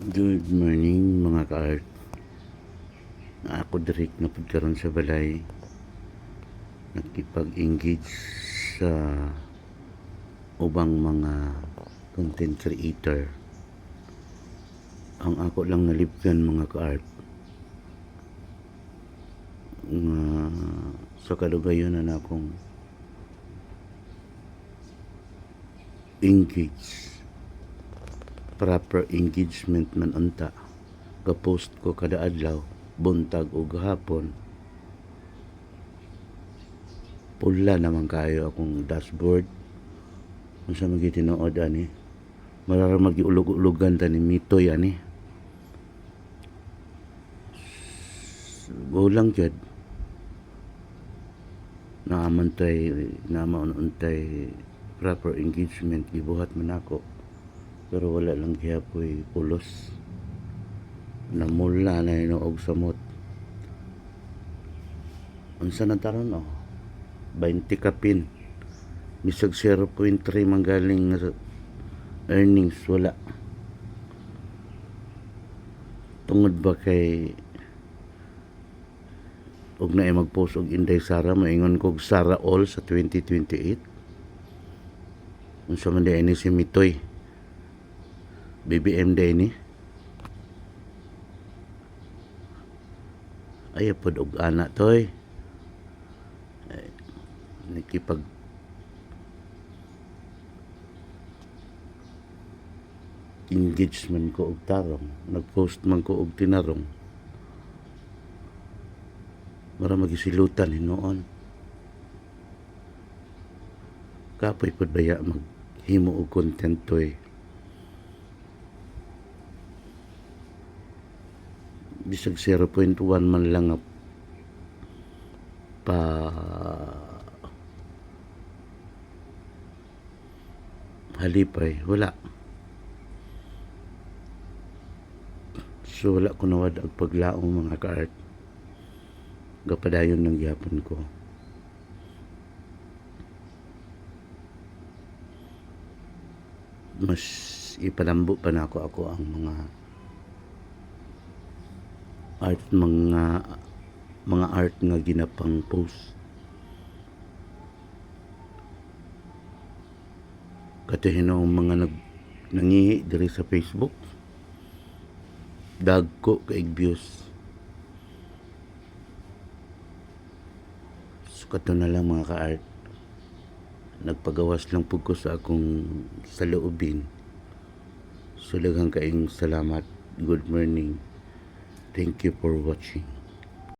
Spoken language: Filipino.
Good morning mga ka-art. Ako direct na pagkaroon sa balay. Nakipag-engage sa ubang mga content creator. Ang ako lang nalipgan mga ka-art sa kalugayon na akong engage, proper engagement man unta. Ka-post ko kada adlaw, buntag o gahapon. Pula naman kayo akong dashboard. Kung sa magitinood ani, marara magiulog-ulogan ta ni Mitoy ani. Bulang jud. Naamantay proper engagement gibuhat man ako. Pero wala lang gihapoy pulos. Namula na hinuog samot. Unsa na taron 20 kapin. Bisag 0.3 manggaling earnings wala. Tungod ba kay og na mag-post og Inday Sara, maingon kog Sara All sa 2028. Unsa man day ini si Mitoy? BBM day ni. Ay pod og anak toy. Nakipag engagement ko og tarong, nag-post man ko og tinarong. Mara magisilutan hinuon. Kapoy pod baya maghimo og content toy. Bisag 0.1 man lang pa halipay, wala. So wala ko nawad ang paglaong mga ka-art. Gapadayon ng gyapon ko. Mas ipalambo pa na ako ang mga art, mga art nga ginapang post. Katuhin ang mga nangihi diri sa Facebook. Dagko kaig views. So kato na lang mga ka-art. Nagpagawas lang pug ko sa akong saloobin. So daghang kaayong salamat. Good morning. Thank you for watching.